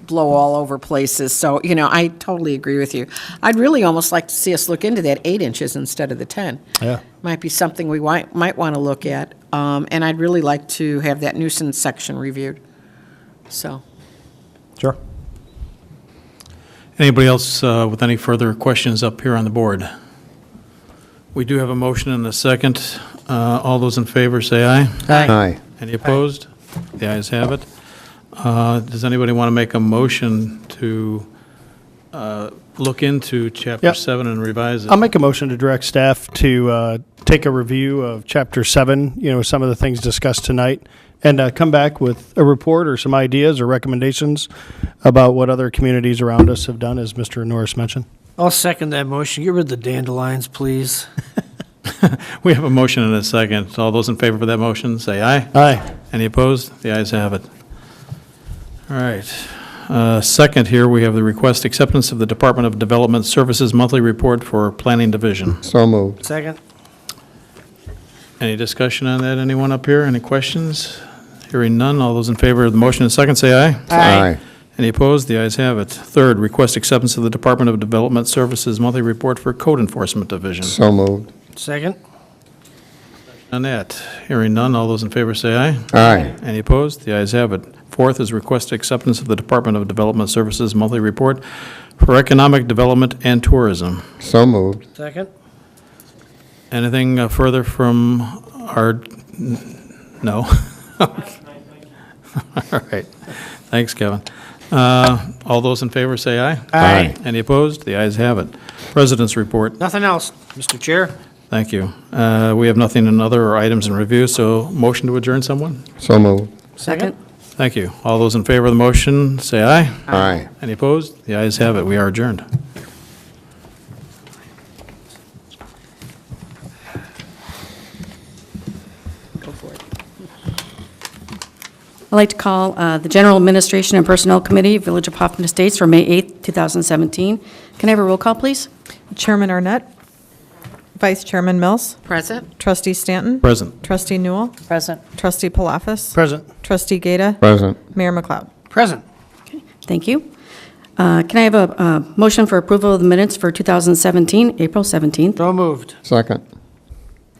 blow all over places. So, I totally agree with you. I'd really almost like to see us look into that 8 inches instead of the 10. Yeah. Might be something we might want to look at. And I'd really like to have that nuisance section reviewed. So. Sure. Anybody else with any further questions up here on the board? We do have a motion and a second. All those in favor say aye. Aye. Any opposed? The ayes have it. Does anybody want to make a motion to look into Chapter Yep. 7 and revise it? I'll make a motion to direct staff to take a review of Chapter 7, some of the things discussed tonight, and come back with a report or some ideas or recommendations about what other communities around us have done, as Mr. Norris mentioned. I'll second that motion. Get rid of the dandelions, please. We have a motion and a second. All those in favor of that motion, say aye. Aye. Any opposed? The ayes have it. All right. Second here, we have the request acceptance of the Department of Development Services monthly report for Planning Division. So moved. Second. Any discussion on that? Anyone up here? Any questions? Hearing none. All those in favor of the motion and second, say aye. Aye. Any opposed? The ayes have it. Third, request acceptance of the Department of Development Services monthly report for Code Enforcement Division. So moved. Second. On that, hearing none, all those in favor say aye. Aye. Any opposed? The ayes have it. Fourth is request acceptance of the Department of Development Services monthly report for Economic Development and Tourism. So moved. Second. Anything further from our, no? All right. Thanks, Kevin. All those in favor say aye. Aye. Any opposed? The ayes have it. President's report. Nothing else, Mr. Chair. Thank you. We have nothing in other items in review, so motion to adjourn, someone? So moved. Second. Thank you. All those in favor of the motion, say aye. Aye. Any opposed? The ayes have it. We are adjourned. Go for it. I'd like to call the General Administration and Personnel Committee, Village of Hoffman Estates, for May 8th, 2017. Can I have a roll call, please? Chairman Arnett. Vice Chairman Mills. Present. Trustee Stanton. Present. Trustee Newell. Present. Trustee Palafis. Present. Trustee Gata. Present. Mayor McLeod. Present. Thank you. Can I have a motion for approval of the minutes for 2017, April 17th? So moved. Second.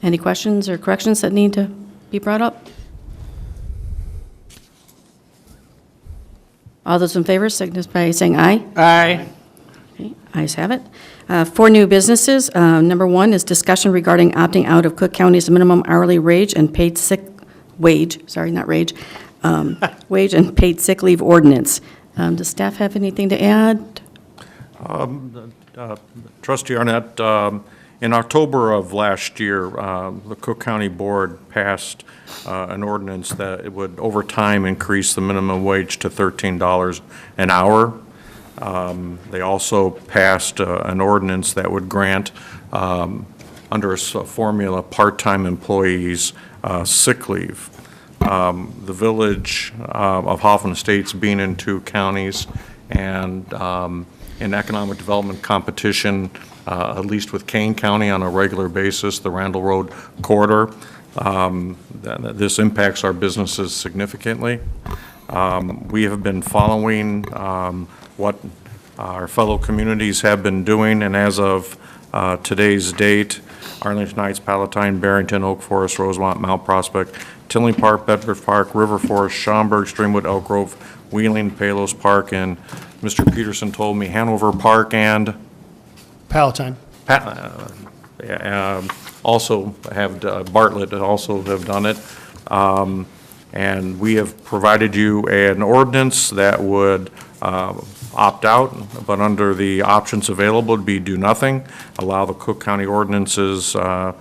Any questions or corrections that need to be brought up? All those in favor signify by saying aye. Aye. Okay, ayes have it. 4 new businesses. Number 1 is discussion regarding opting out of Cook County's minimum hourly wage and paid sick wage, sorry, not rage, wage and paid sick leave ordinance. Does staff have anything to add? Trustee Arnett, in October of last year, the Cook County Board passed an ordinance that it would, over time, increase the minimum wage to $13 an hour. They also passed an ordinance that would grant, under a formula, part-time employees sick leave. The village of Hoffman Estates being in 2 counties and in economic development competition, at least with Kane County on a regular basis, the Randall Road corridor, this impacts our businesses significantly. We have been following what our fellow communities have been doing, and as of today's date, Arlington Heights, Palatine, Barrington, Oak Forest, Rosemont, Mount Prospect, Tinley Park, Bedford Park, River Forest, Schaumburg, Streamwood, Elk Grove, Wheeling, Palos Park, and Mr. Peterson told me Hanover Park and Palatine. also have, Bartlett also have done it. And we have provided you an ordinance that would opt out, but under the options available would be do nothing, allow the Cook County ordinances to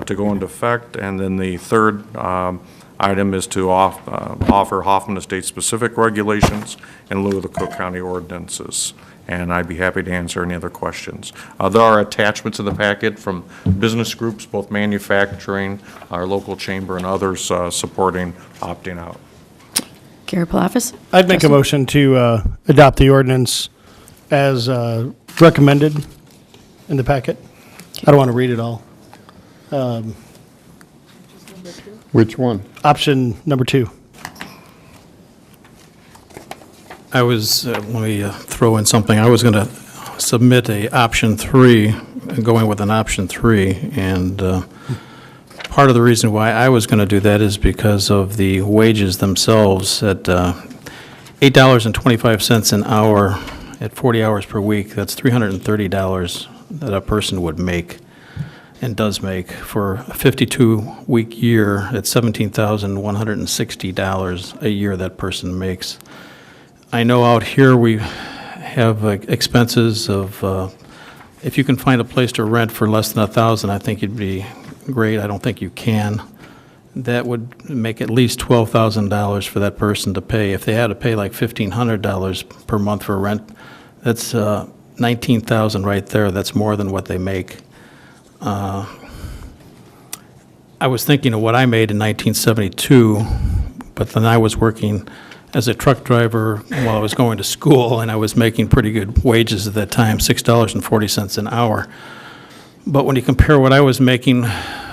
go into effect, and then the third item is to offer Hoffman Estates specific regulations in lieu of the Cook County ordinances. And I'd be happy to answer any other questions. There are attachments in the packet from business groups, both manufacturing, our local chamber, and others supporting opting out. Gary Palafis? I'd make a motion to adopt the ordinance as recommended in the packet. I don't want to read it all. Which one? Option number 2. I was, let me throw in something. I was going to submit a option 3, going with an option 3, and part of the reason why I was going to do that is because of the wages themselves at $8.25 an hour at 40 hours per week. That's $330 that a person would make and does make for a 52-week year at $17,160 a year that person makes. I know out here we have expenses of, if you can find a place to rent for less than $1,000, I think it'd be great. I don't think you can. That would make at least $12,000 for that person to pay. If they had to pay like $1,500 per month for rent, that's $19,000 right there. That's more than what they make. I was thinking of what I made in 1972, but then I was working as a truck driver while I was going to school, and I was making pretty good wages at that time, $6.40 an hour. But when you compare what I was making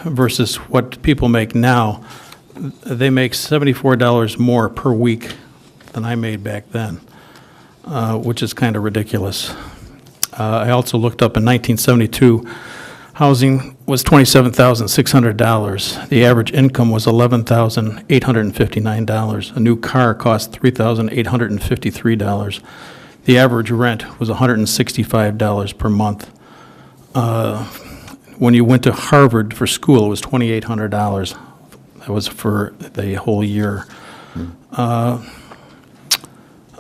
versus what people make now, they make $74 more per week than I made back then, which is kind of ridiculous. I also looked up in 1972, housing was $27,600. The average income was $11,859. A new car cost $3,853. The average rent was $165 per month. When you went to Harvard for school, it was $2,800. That was for the whole year. A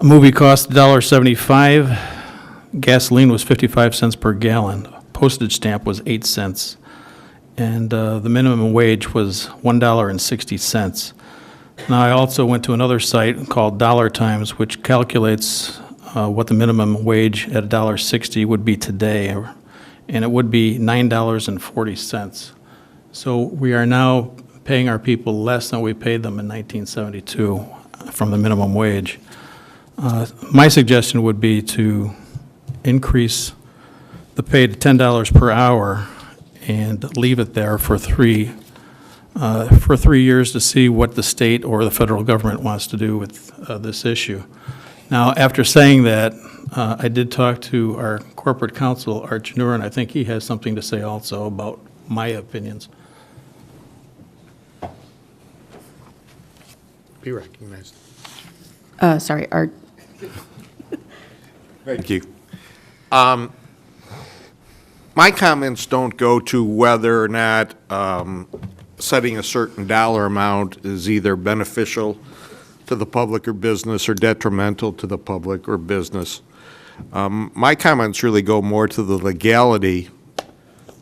movie cost $1.75. Gasoline was 55 cents per gallon. Postage stamp was 8 cents. And the minimum wage was $1.60. Now, I also went to another site called Dollar Times, which calculates what the minimum wage at $1.60 would be today, and it would be $9.40. So we are now paying our people less than we paid them in 1972 from the minimum wage. My suggestion would be to increase the pay to $10 per hour and leave it there for 3 years to see what the state or the federal government wants to do with this issue. Now, after saying that, I did talk to our corporate counsel, Art Janur, and I think he has something to say also about my opinions. Be recognized. Sorry, Art. Thank you. My comments don't go to whether or not setting a certain dollar amount is either beneficial to the public or business or detrimental to the public or business. My comments really go more to the legality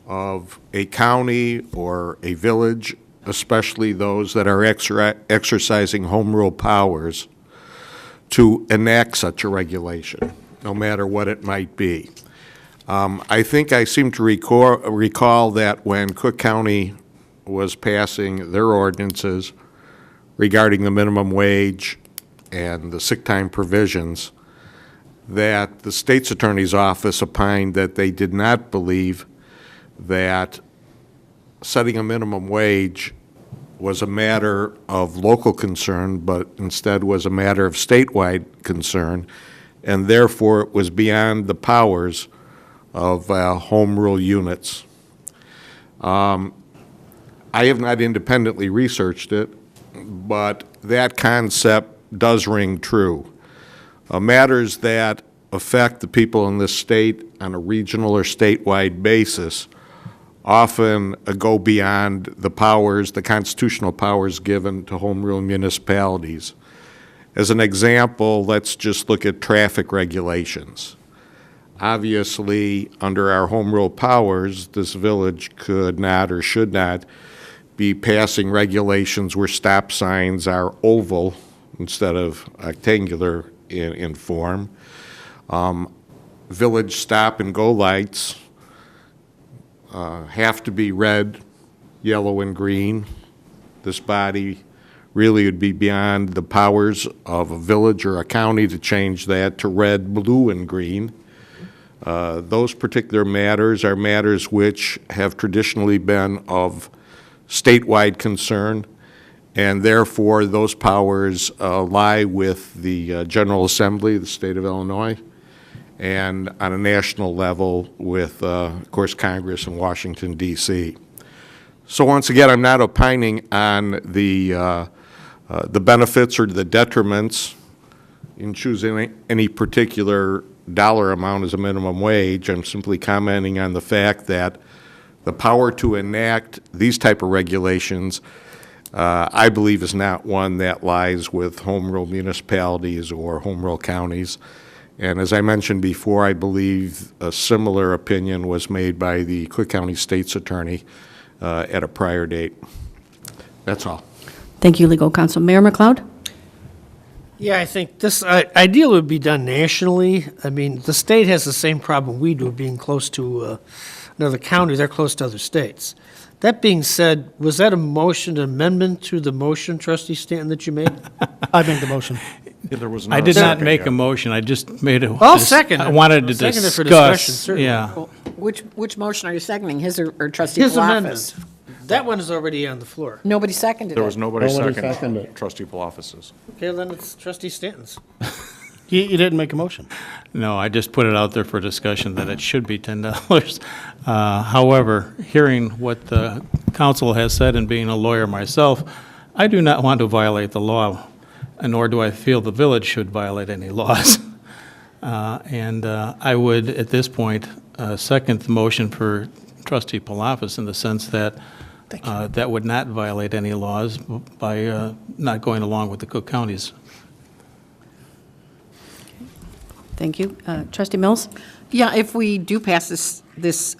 of a county or a village, especially those that are exercising home rule powers, to enact such a regulation, no matter what it might be. I think I seem to recall that when Cook County was passing their ordinances regarding the minimum wage and the sick time provisions, that the state's attorney's office opined that they did not believe that setting a minimum wage was a matter of local concern, but instead was a matter of statewide concern, and therefore it was beyond the powers of home rule units. I have not independently researched it, but that concept does ring true. Matters that affect the people in this state on a regional or statewide basis often go beyond the powers, the constitutional powers given to home rule municipalities. As an example, let's just look at traffic regulations. Obviously, under our home rule powers, this village could not or should not be passing regulations where stop signs are oval instead of rectangular in form. Village stop and go lights have to be red, yellow, and green. This body really would be beyond the powers of a village or a county to change that to red, blue, and green. Those particular matters are matters which have traditionally been of statewide concern, and therefore those powers lie with the General Assembly of the state of Illinois, and on a national level with, of course, Congress in Washington, D.C. So once again, I'm not opining on the benefits or the detriments in choosing any particular dollar amount as a minimum wage. I'm simply commenting on the fact that the power to enact these type of regulations, I believe, is not one that lies with home rule municipalities or home rule counties. And as I mentioned before, I believe a similar opinion was made by the Cook County State's Attorney at a prior date. That's all. Thank you, Legal Counsel. Mayor McLeod? Yeah, I think this ideally would be done nationally. I mean, the state has the same problem we do, being close to another county. They're close to other states. That being said, was that a motion, an amendment to the motion, Trustee Stanton, that you made? I make the motion. Yeah, there was I did not make a motion. I just made a. I'll second it. I wanted to Second it for discuss. discussion, certainly. Yeah. Well, which motion are you seconding, his or Trustee His Palafis? amendment. That one is already on the floor. Nobody seconded it. There was nobody Nobody second seconded. Trustee Palafis's. Okay, then it's Trustee Stanton's. You didn't make a motion. No, I just put it out there for discussion that it should be $10. However, hearing what the council has said and being a lawyer myself, I do not want to violate the law, nor do I feel the village should violate any laws. And I would, at this point, second the motion for Trustee Palafis in the sense that that would not violate any laws by not going along with the Cook counties. Thank you. Trustee Mills? Yeah, if we do pass this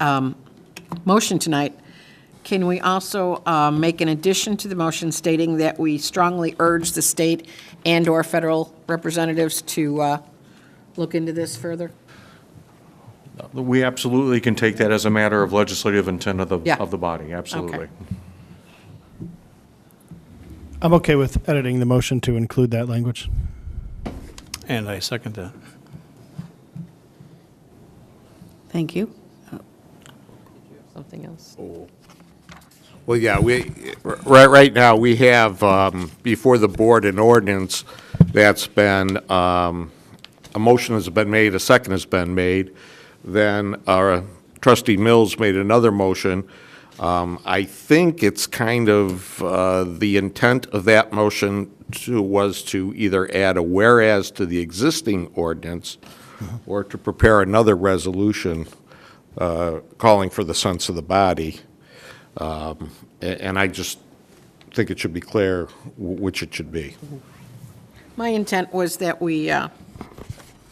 motion tonight, can we also make an addition to the motion stating that we strongly urge the state and/or federal representatives to look into this further? We absolutely can take that as a matter of legislative intent of the, Yeah. of the body, absolutely. Okay. I'm okay with editing the motion to include that language. And I second that. Thank you. Something else? Well, yeah, right now, we have before the board an ordinance that's been, a motion has been made, a second has been made. Then Trustee Mills made another motion. I think it's kind of the intent of that motion was to either add a whereas to the existing ordinance or to prepare another resolution calling for the sense of the body. And I just think it should be clear which it should be. My intent was that we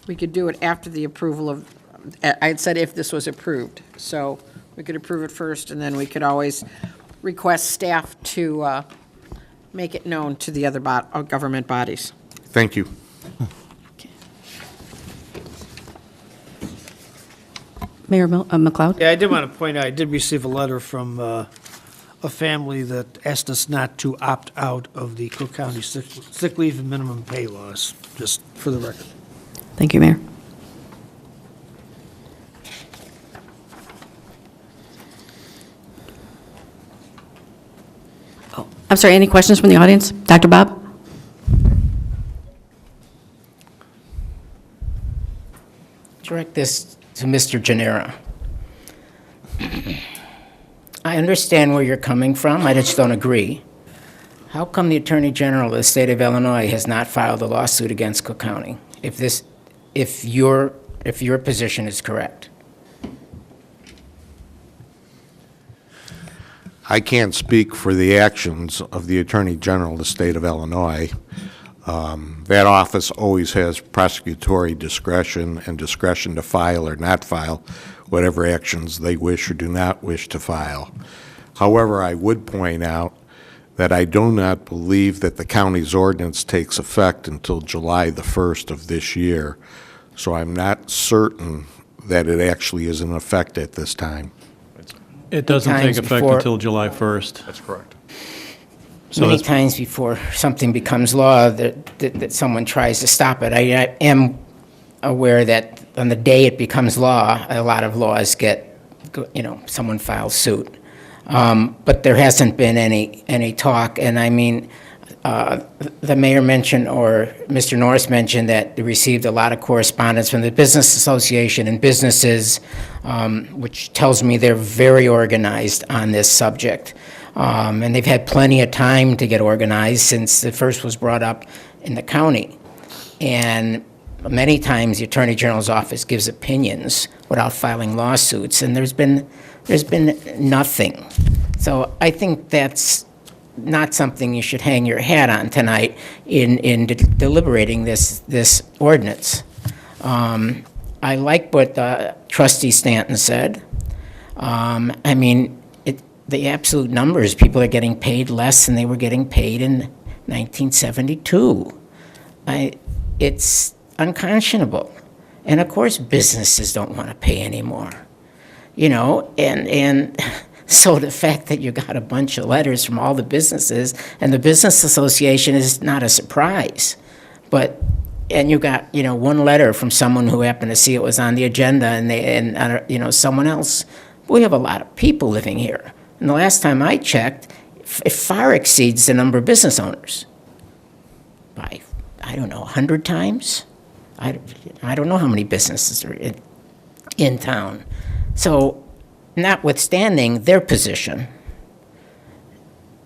could do it after the approval of, I had said if this was approved. So we could approve it first, and then we could always request staff to make it known to the other government bodies. Thank you. Mayor McLeod? Yeah, I did want to point out, I did receive a letter from a family that asked us not to opt out of the Cook County sick leave and minimum pay laws, just for the record. Thank you, Mayor. Oh, I'm sorry, any questions from the audience? Dr. Bob? Direct this to Mr. Genera. I understand where you're coming from, I just don't agree. How come the Attorney General of the state of Illinois has not filed a lawsuit against Cook County, if your position is correct? I can't speak for the actions of the Attorney General of the state of Illinois. That office always has prosecutory discretion and discretion to file or not file whatever actions they wish or do not wish to file. However, I would point out that I do not believe that the county's ordinance takes effect until July the 1st of this year, so I'm not certain that it actually is in effect at this time. It doesn't take Times effect before- until July 1st. That's correct. So Many that's- times before something becomes law, that someone tries to stop it. I am aware that on the day it becomes law, a lot of laws get, someone files suit. But there hasn't been any talk, and I mean, the mayor mentioned, or Mr. Norris mentioned, that they received a lot of correspondence from the Business Association and businesses, which tells me they're very organized on this subject. And they've had plenty of time to get organized since it first was brought up in the county. And many times the Attorney General's office gives opinions without filing lawsuits, and there's been nothing. So I think that's not something you should hang your hat on tonight in deliberating this ordinance. I like what Trustee Stanton said. I mean, the absolute numbers, people are getting paid less than they were getting paid in 1972. It's unconscionable. And of course, businesses don't want to pay anymore. And so the fact that you got a bunch of letters from all the businesses, and the Business Association is not a surprise. And you got, one letter from someone who happened to see it was on the agenda, and someone else. We have a lot of people living here. And the last time I checked, it far exceeds the number of business owners by, 100 times? I don't know how many businesses are in town. So, notwithstanding their position,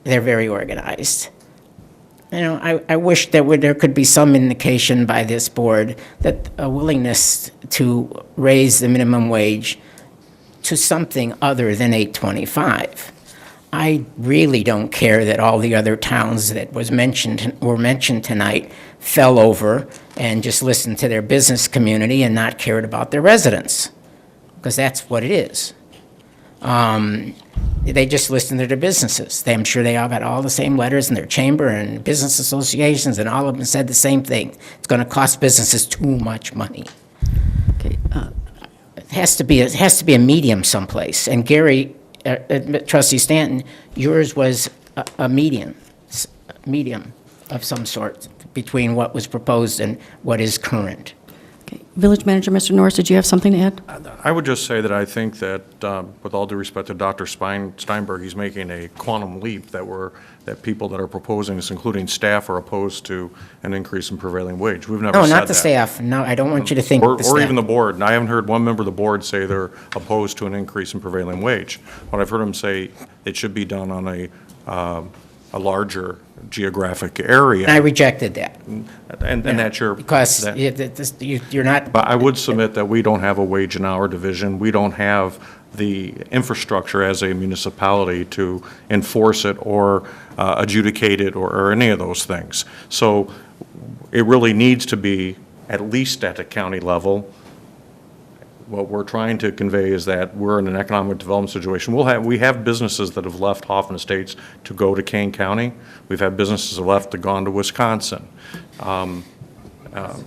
they're very organized. I wish there could be some indication by this board that a willingness to raise the minimum wage to something other than $8.25. I really don't care that all the other towns that were mentioned tonight fell over and just listened to their business community and not cared about their residents, because that's what it is. They just listened to their businesses. I'm sure they all got all the same letters in their chamber and business associations, and all of them said the same thing. It's going to cost businesses too much money. Okay, It has to be a medium someplace. And Gary, Trustee Stanton, yours was a medium of some sort between what was proposed and what is current. okay. Village Manager, Mr. Norris, did you have something to add? I would just say that I think that, with all due respect to Dr. Steinberg, he's making a quantum leap that people that are proposing this, including staff, are opposed to an increase in prevailing wage. We've never said that. No, not the staff. No, I don't want you to think the staff. Or even the board. And I haven't heard one member of the board say they're opposed to an increase in prevailing wage. What I've heard them say, it should be done on a a larger geographic area. And I rejected that. And that's your. Because that- you're not. But I would submit that we don't have a wage and hour division. We don't have the infrastructure as a municipality to enforce it or adjudicate it or any of those things. So it really needs to be, at least at the county level. What we're trying to convey is that we're in an economic development situation. We have businesses that have left Hoffman Estates to go to Kane County. We've had businesses that have left to gone to Wisconsin.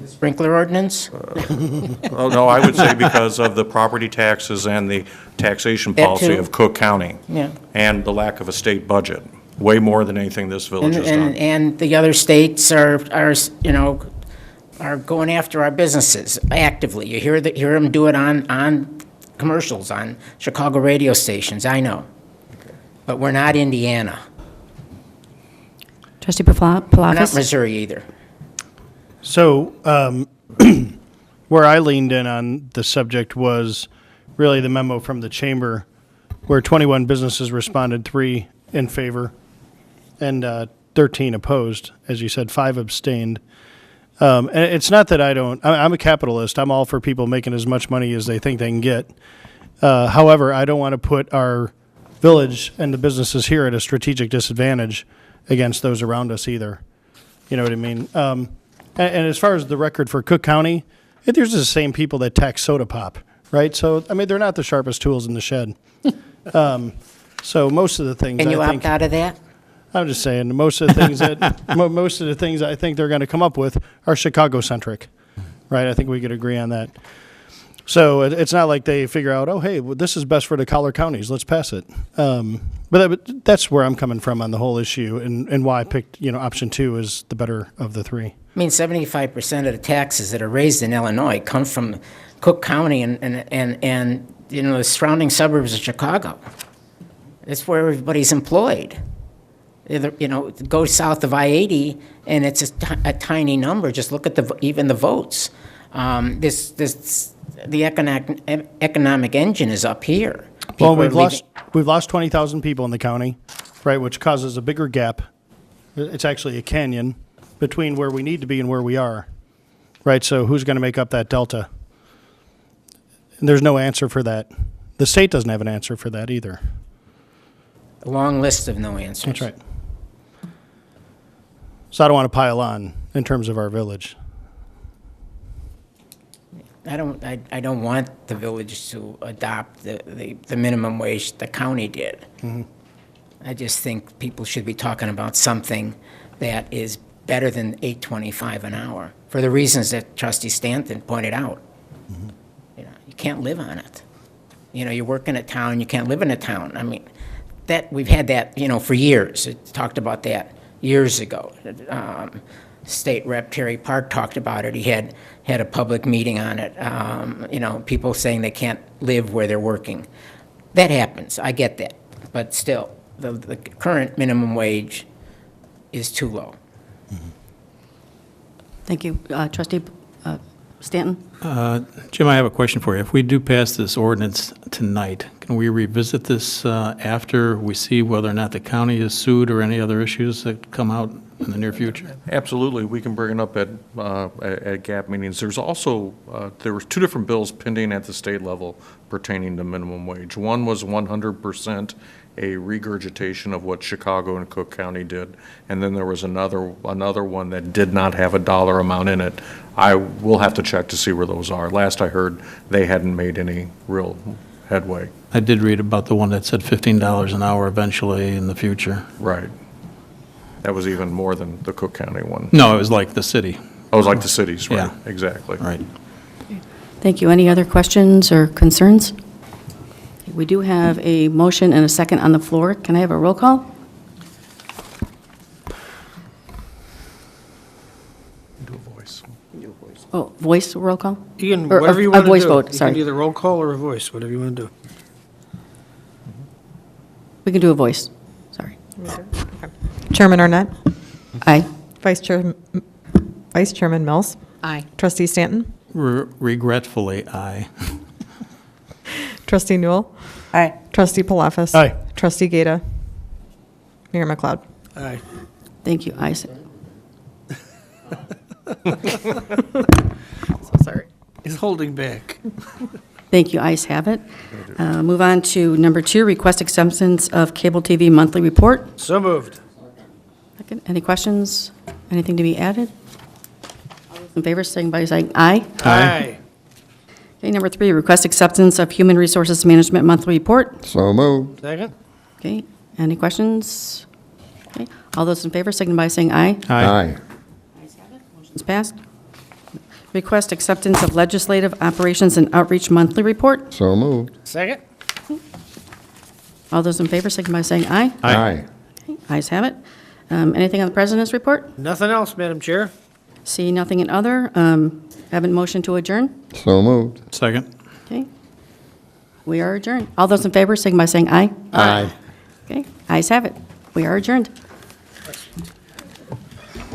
Sprinkler ordinance? Oh, no, I would say because of the property taxes and the taxation That policy too. of Cook County. Yeah. And the lack of a state budget, way more than anything this village has done. And the other states are going after our businesses actively. You hear them do it on commercials, on Chicago radio stations, I know. But we're not Indiana. Trustee We're not Palafis? Missouri either. So, where I leaned in on the subject was really the memo from the chamber, where 21 businesses responded, 3 in favor, and 13 opposed. As you said, 5 abstained. And it's not that I'm a capitalist. I'm all for people making as much money as they think they can get. However, I don't want to put our village and the businesses here at a strategic disadvantage against those around us either. You know what I mean? And as far as the record for Cook County, there's the same people that tax soda pop, right? So, I mean, they're not the sharpest tools in the shed. So most of the things Can you I think, opt out of that? I'm just saying, most of the things that most of the things I think they're going to come up with are Chicago-centric, right? I think we could agree on that. So it's not like they figure out, oh, hey, well, this is best for the collar counties. Let's pass it. But that's where I'm coming from on the whole issue, and why I picked option 2 is the better of the 3. I mean, 75% of the taxes that are raised in Illinois come from Cook County and the surrounding suburbs of Chicago. That's where everybody's employed. Go south of I-80, and it's a tiny number. Just look at even the votes. The economic engine is up here. Well, we've lost 20,000 people in the county, right, which causes a bigger gap. It's actually a canyon between where we need to be and where we are, right? So who's going to make up that delta? And there's no answer for that. The state doesn't have an answer for that either. A long list of no answers. That's right. So I don't want to pile on in terms of our village. I don't want the village to adopt the minimum wage the county did. Mm-hmm. I just think people should be talking about something that is better than $8.25 an hour, for the reasons that Trustee Stanton pointed out. Mm-hmm. You can't live on it. You work in a town, you can't live in a town. I mean, we've had that, for years. It talked about that years ago. State Rep Terry Park talked about it. He had a public meeting on it. People saying they can't live where they're working. That happens. I get that. But still, the current minimum wage is too low. Thank you. Trustee Stanton? Jim, I have a question for you. If we do pass this ordinance tonight, can we revisit this after we see whether or not the county is sued or any other issues that come out in the near future? Absolutely, we can bring it up at GAP meetings. There's also, there were 2 different bills pending at the state level pertaining to minimum wage. One was 100% a regurgitation of what Chicago and Cook County did, and then there was another one that did not have a dollar amount in it. I will have to check to see where those are. Last I heard, they hadn't made any real headway. I did read about the one that said $15 an hour eventually in the future. Right. That was even more than the Cook County one. No, it was like the city. Oh, it was like the cities, right? Yeah. Exactly. Right. Thank you. Any other questions or concerns? We do have a motion and a second on the floor. Can I have a roll call? Do a voice. Oh, voice roll call? You can, Or whatever you a want to do. voice vote, You sorry. can do the roll call or a voice, whatever you want to do. We can do a voice. Sorry. Chairman Arnett? Aye. Vice Chairman Mills? Aye. Trustee Stanton? Regretfully, aye. Trustee Newell? Aye. Trustee Palafis? Aye. Trustee Gata? Mayor McLeod? Aye. Thank you, ayes. So sorry. He's holding back. Thank you, ayes have it. Move on to number 2, request acceptance of cable TV monthly report. So moved. Second, any questions? Anything to be added? All those in favor, signify by saying aye. Aye. Okay, number 3, request acceptance of human resources management monthly report. So moved. Second? Okay, any questions? Okay, all those in favor, signify by saying aye. Aye. Motion's passed. Request acceptance of legislative operations and outreach monthly report. So moved. Second? All those in favor, signify by saying aye. Aye. Okay, ayes have it. Anything on the president's report? Nothing else, Madam Chair. See nothing in other. Have a motion to adjourn? So moved. Second. Okay. We are adjourned. All those in favor, signify by saying aye. Aye. Okay, ayes have it. We are adjourned.